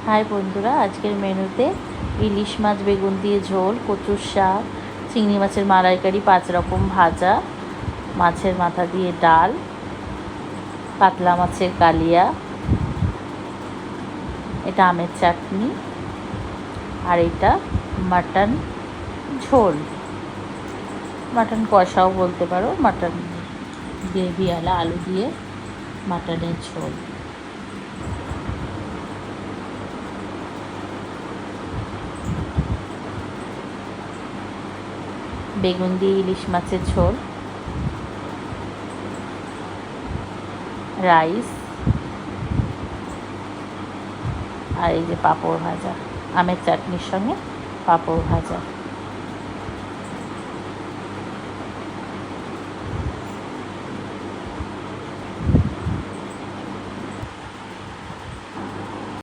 High বন্ধুরা, আজকের মেনুতে ইলিশ মাছ বেগুন দিয়ে ঝোল, কচুর শাক, চিংড়ি মাছের মালাইকারি, 5 রকম ভাজা, মাছের মাথা দিয়ে ডাল, কাতলা মাছের কালিয়া, এটা আমের চাটনি, আর এটা মাটন ঝোল, মাটন কষাও বলতে পারো, মাটন গ্রেভিওয়ালা আলু দিয়ে মাটনের ঝোল। বেগুন দিয়ে ইলিশ মাছের ঝোল, রাইস, আর এই যে পাঁপড় ভাজা, আমের চাটনির সঙ্গে পাঁপড় ভাজা।